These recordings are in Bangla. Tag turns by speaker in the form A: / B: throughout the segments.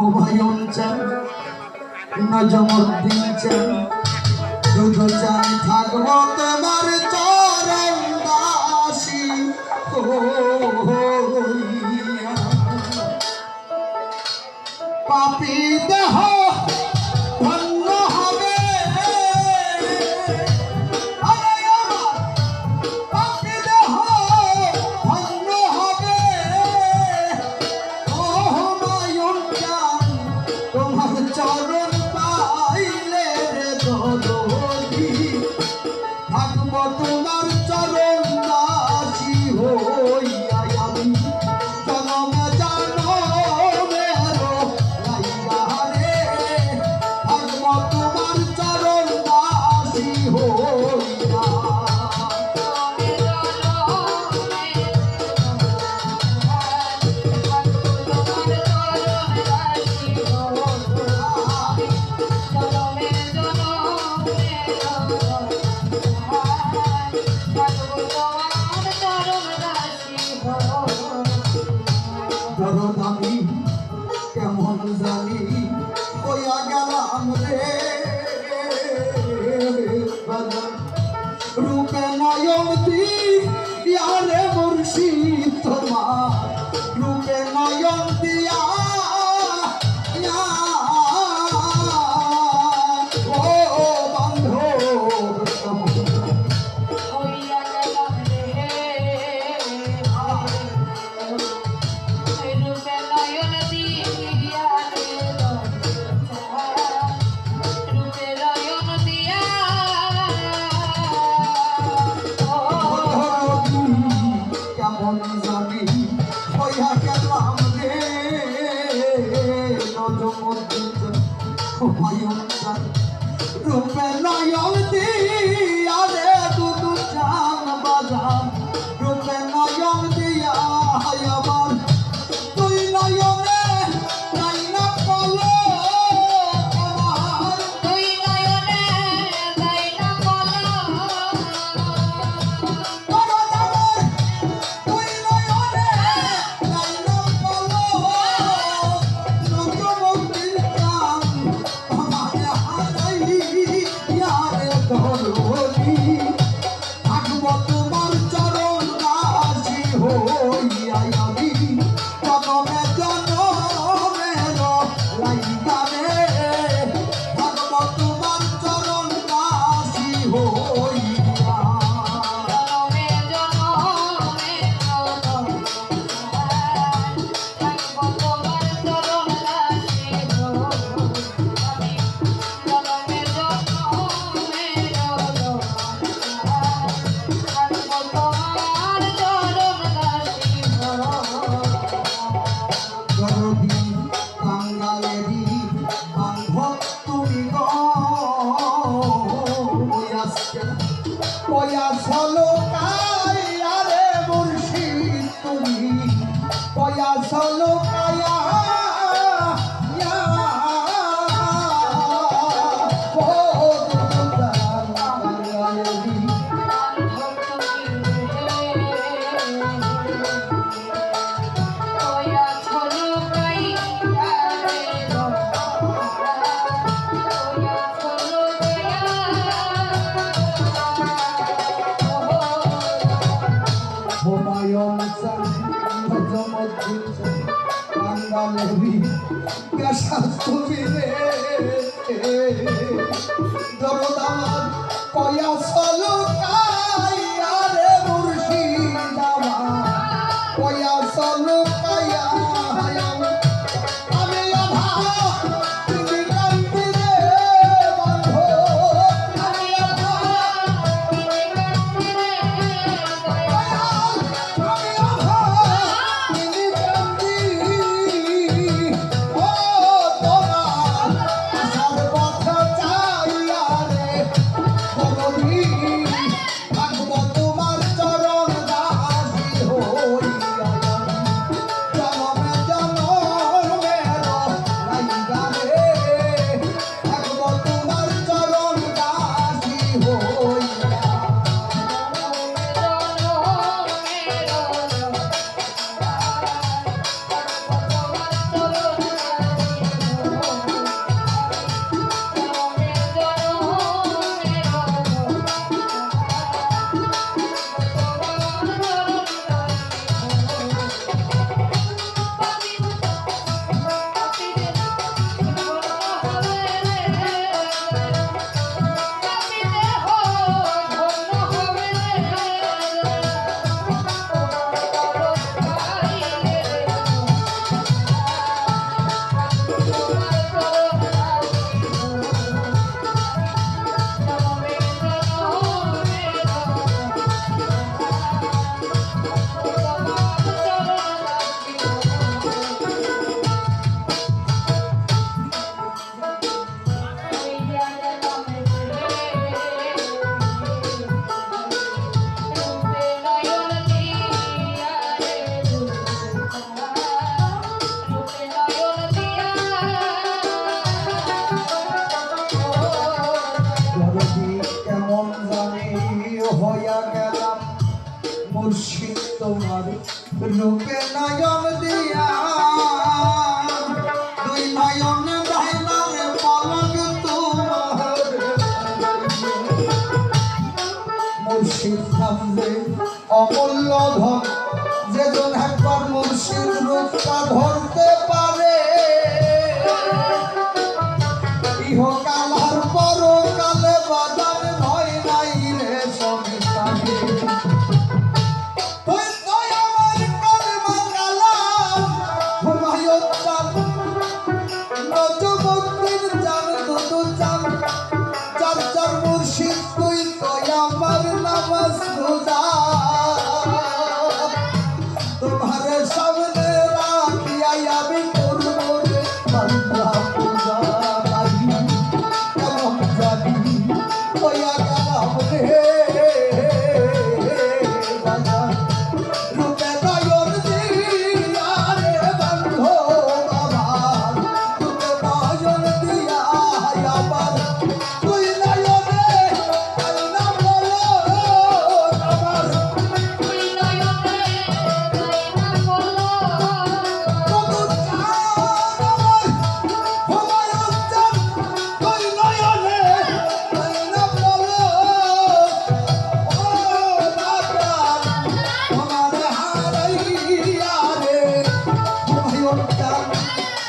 A: হুমায়ুন চান নজমুদ্দিন চান শুধু চান থাকবো তোমার চরণ দাসী পাপী দেহ ধন্য হবে পাপী দেহ ধন্য হবে ও হুমায়ুন চান তোমার চরণ পাইলে রে দরদি থাকবো তোমার চরণ দাসী হইয়া আমি জনমে জনমেরো লাইগা রে থাকবো তোমার চরণ দাসী হইয়া বড় দামি কেমন জানি হইয়া গেলাম রে রূপে নয়ন দিয়া রে মুর্শিদ তোমার রূপে নয়ন দিয়া ও বান্ধব কেমন জানি হইয়া গেলাম রে নজমুদ্দিন হুমায়ুন চান রূপে নয়ন দিয়া রে দুদু চান বাজান রূপে নয়ন দিয়া আমার তুই নয়নে নাই না পলো আমার তুই নয়নে নাই না পলো তুই নয়নে নাই না পলো নজমুদ্দিন চান আমার হারাই ইয়ারে দরদি থাকবো তোমার চরণ দাসী হইয়া আমি জনমে জনমেরো লাইগা রে থাকবো তোমার চরণ দাসী হইয়া গরবি কাঙ্গালেরি বান্ধব তুমি গো প্রয়াস হলো কায়া রে মুর্শিদ তুমি প্রয়াস হলো কায়া হুমায়ুন চান নজমুদ্দিন চান কাঙ্গালেরি কেশাস তুমি রে দরদার প্রয়াস হলো কায়া রে মুর্শিদ আমার প্রয়াস হলো কায়া আমি অভাব তুমি কান্তি রে বান্ধব আমি অভাব তুমি কান্তি রে আমি অভাব তুমি কান্তি ও তোমার আসার পথ চাইয়া রে দরদি থাকবো মুর্শিদ তোমার রূপে নয়ন দিয়া দুই নয়ন ধাইনারে পলক তোমার মুর্শিদ থামবে অমূল্য ধন যেজন একবার মুর্শিদ রূপটা ধরতে পারে ইহকাল আর পরকালে বাজার ভয় নাই রে সংসারে তুই তো আমার কালমা কালাম হুমায়ুন চাঁদ নজমুদ্দিন চাঁদ দুদু চাঁদ চার চার মুর্শিদ তুই তো আমার নামাজ রোজা তোমার সামনে রাখিয়া আমি করব রে বান্দা পূজা কেমন জানি হইয়া গেলাম রে বাবা রূপে নয়ন দিয়া রে বন্ধু আমার রূপে নয়ন দিয়া আমার তুই নয়নে আল্লাহ বলো আমার তুই নয়নে আল্লাহ বলো কত চাঁদ আমার হুমায়ুন চাঁদ তুই নয়নে আল্লাহ বলো ও বাবা তোমার হারাইয়া রে হুমায়ুন চাঁদ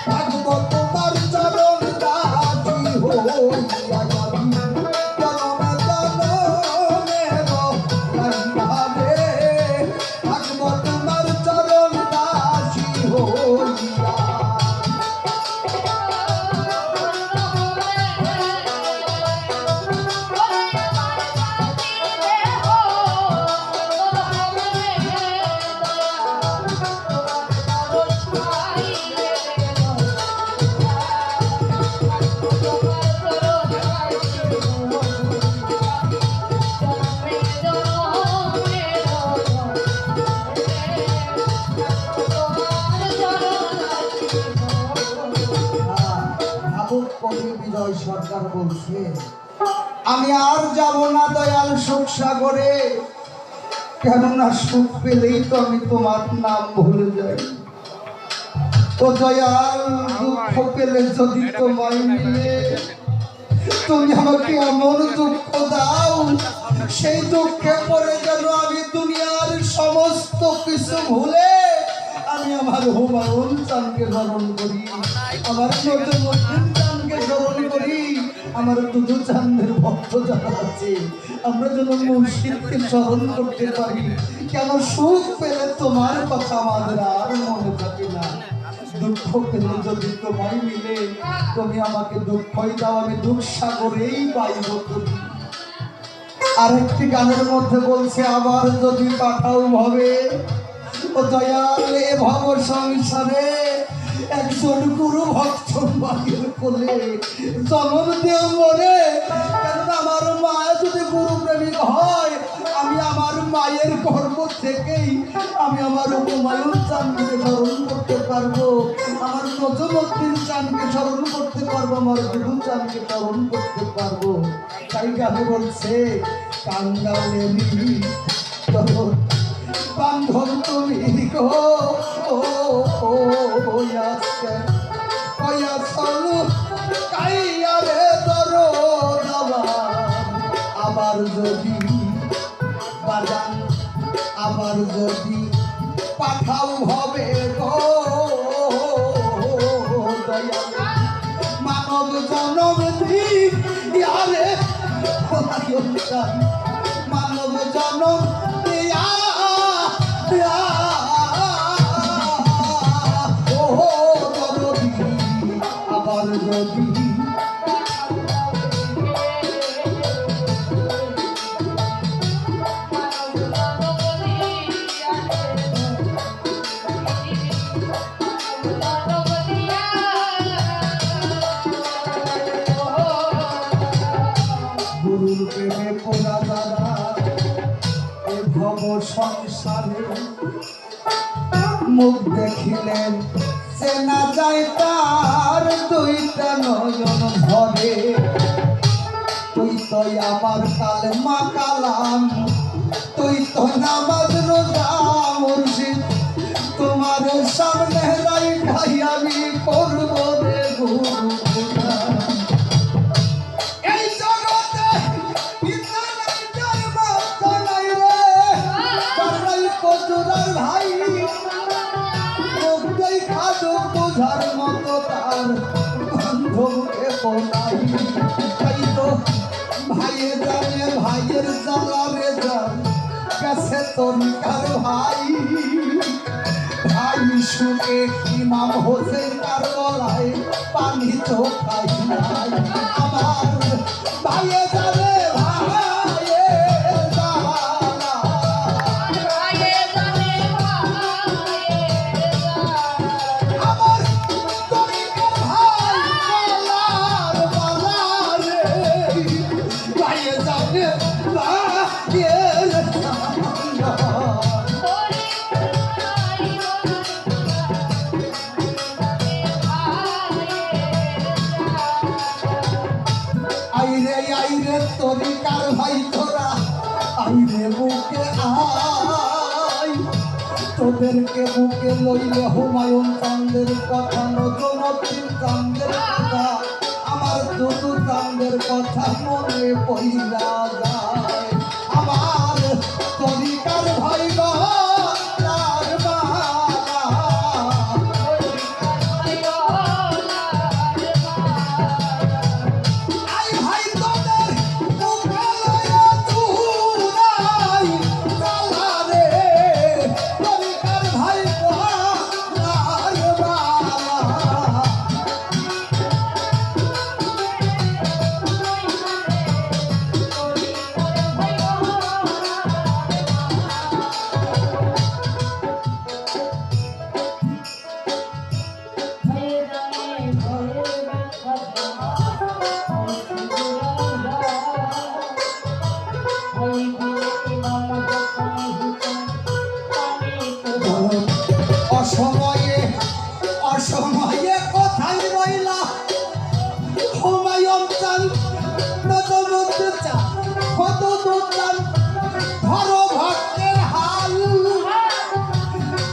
A: থাকব তোমার চরণ দাসী হইয়া যাবি জনমে জনমে গো রাইয়া রে থাকব তোমার চরণ দাসী হইয়া ভাবুক কবি বিজয় সরকার বলছে আমি আর যাব না দয়াল সুখ সাগরে কেননা সুখ পেলেই তো আমি তোমার নাম ভুলে যাই ও দয়াল দুঃখ পেলে যদি তোমায় মিলে তুমি আমাকে এমন দুঃখ দাও সেই দুঃখে পড়ে যেন আমি দুনিয়ার সমস্ত কিছু ভুলে আমি আমার হুমায়ুন চাঁদকে স্মরণ করি আমার নজরুদ্দিন চাঁদকে স্মরণ করি আমার দুদু চাঁদের ভক্ত যারা আছে আমরা যেন মুর্শিদকে স্মরণ করতে পারি কেন সুখ পেলে তোমার কথা আমাদের আর মনে থাকে না দুঃখ পেলে যদি তোমায় মিলে তুমি আমাকে দুঃখই দাও আমি দুঃখ সাগরেই পাইব তুমি আরেকটি গানের মধ্যে বলছে আবার যদি পাঠাও ভাবে ও দয়াল এ ভব সংসারে একজন গুরু ভক্ত মায়ের কোলে জন্ম দেও মরে কারণ আমার মা যদি গুরু প্রেমিক হয় আমি আমার মায়ের গর্ভ থেকেই আমি আমার হুমায়ুন চাঁদকে স্মরণ করতে পারবো আমার নজরুদ্দিন চাঁদকে স্মরণ করতে পারবো আমার দুদু চাঁদকে স্মরণ করতে পারবো তাই গানে বলছে কান্দালে বান্ধব তুমি গো ও আসছে কয়া চলো কাইয়া রে ধরো আবার যদি বাজান আবার যদি পাঠাও হবে গো দয়াল মানব জনম দিয়ারে মানব জনম দিয়া আবার যদি গুরুর প্রেমে পোড়া দাদা এ ভব সংসারে মুখ দেখিলেন সে না যায় তার দুইটা নয়ন ভরে তুই তো আমার কালেমা কালাম তুই তো নামাজ রোজা মুর্শিদ তোমার সামনে রাখাই আমি করব রে গুরু পূজা। এই জগতে পিতা নাই যার মাতা নাই রে, তারাই কচুরার ভাই মুখটাই খাদো বোঝার মতো তার বন্ধুকে বলাই। তাই তো ভাইয়ে জানে ভাইয়ের জ্বালা রে জান গেছে তরিকার ভাই। ভাই শুনে ইমাম হোসেন তার গলায় পানি তো খাই নাই। আমার ভাইয়ে জানে ভাইয়ের জ্বালা, আমার তরিকার ভাই গলার বালা রে, ভাইয়ে জানে ভাইয়ের জ্বালা। আইরে তরিকার ভাই তোরা আইরে বুকে আয়, তোদেরকে বুকে লইলে হুমায়ুন চাঁদের কথা, নজরুদ্দিন চাঁদের কথা, আমার দুদু চাঁদের কথা মনে পইরা যায়। আমার তরিকার ভাই গলার বালা, আই ভাই তোদের বুকে লইয়া চুরাই জ্বালা রে, তরিকার ভাই গলার বালা। অসময়ে অসময়ে কোথায় রইলা হুমায়ুন চাঁদ, নজরুদ্দিন চাঁদ, ফজলুদ্দিন চাঁদ, ধরো ভক্তের হাল।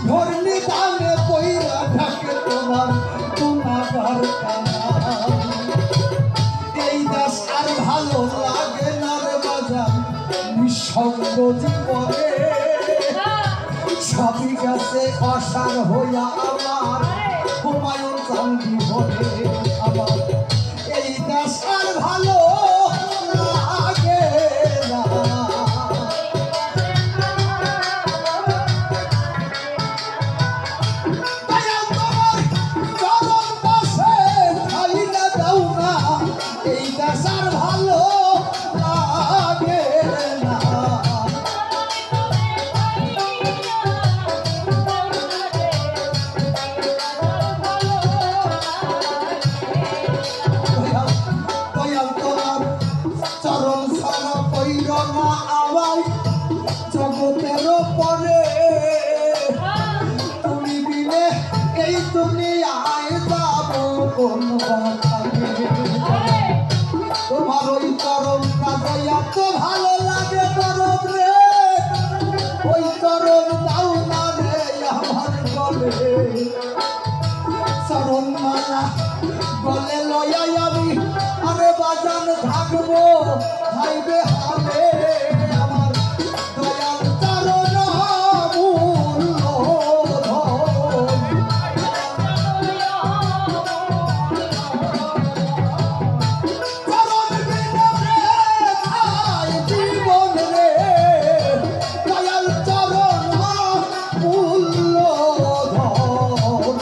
A: ধর্মী দামে কইরা ঢাকে তোমার গুনাহগার কামাল। এই দেশ আর ভালো লাগে না রে বাজান নিঃসঙ্গ জীবনে, সবই গেছে অসার হইয়া আমার হুমায়ুন চাঁদ জীবনে। আমার এই দেশ আর ভালো লাগে না। দয়াল তোমার চরণ পাশে ঠাইলা দাও না, এই দেশ আর ভালো লাগে না। দয়াল তোমার চরণ ছাড়া পইর না আমায় জগতের পরে, তুমি বিনে এই দুনিয়ায় যাব কোন বাতানে। তোমার ওই চরণ কাজে এত ভালো লাগে গরব রে, ওই চরণ দাও না রে আমার গলে। চরণ মালা গলে লয়াই আমি আরে বাজান থাকবো হাইবে হালে। আমার দয়াল চরণ মূল্য ধন, চরণ বিনে রে ভাই জীবন রে, দয়াল চরণ মূল্য ধন।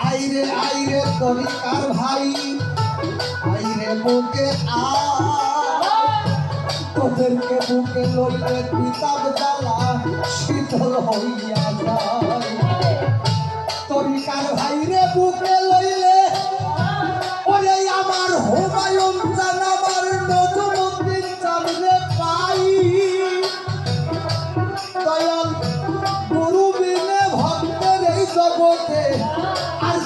A: আইরে আইরে তরিকার ভাই আইরে বুকে আয়, তোদেরকে বুকে লইলে কিতাব জ্বালা শীতল হইয়া যায়। তরিকার ভাই রে বুকে লইলে ওরে আমার হুমায়ুন চাঁদ, আমার নজরুদ্দিন চাঁদ রে পাই। দয়াল গুরু বিনে ভক্তের এই জগতে আর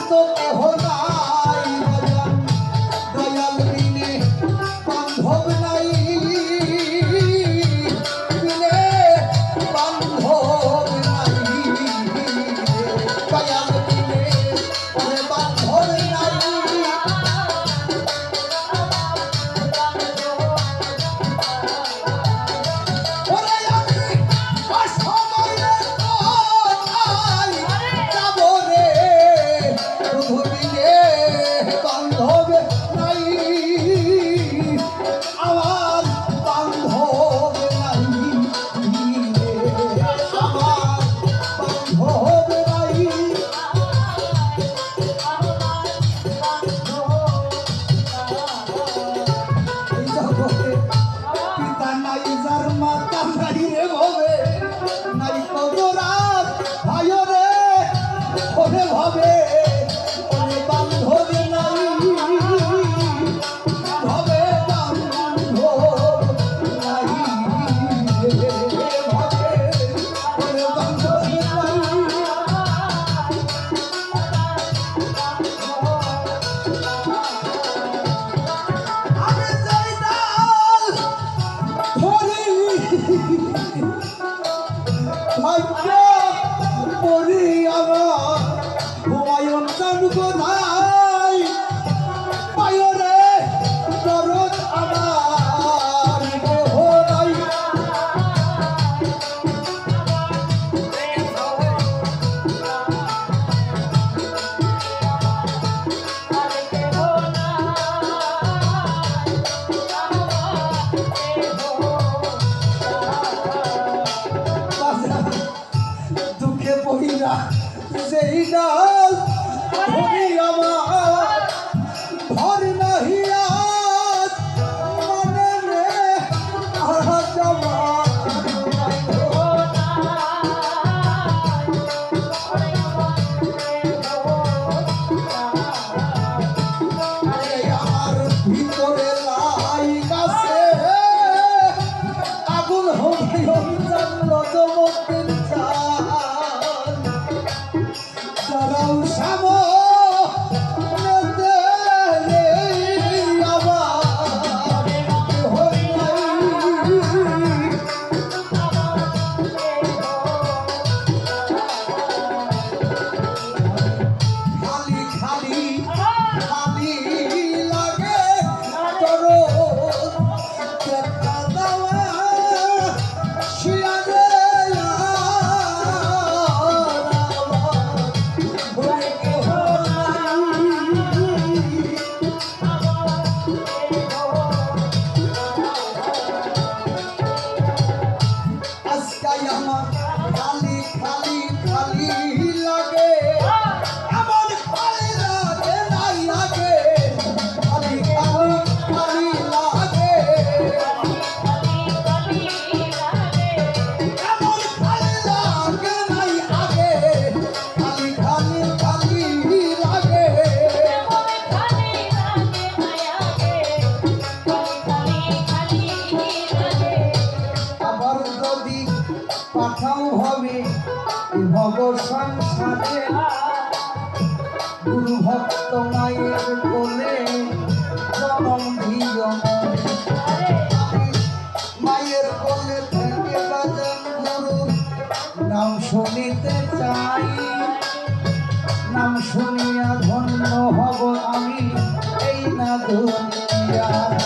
A: দুনিয়ায়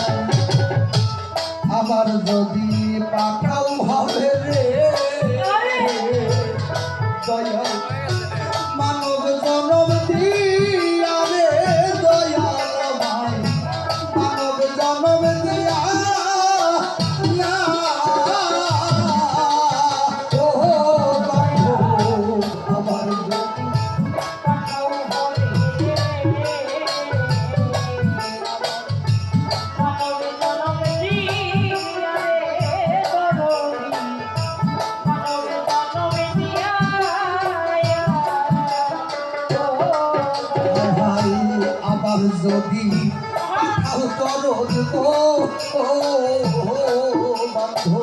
A: আমার যদি পাঠাও হবে রে দয়াল মানব জনম দিয়া রে দয়াল ভাই মানব জনম দিয়া না ও বন্ধু আমার যদি পাঠাও হবে আবার যদি পাঠাও তরল ও বন্ধু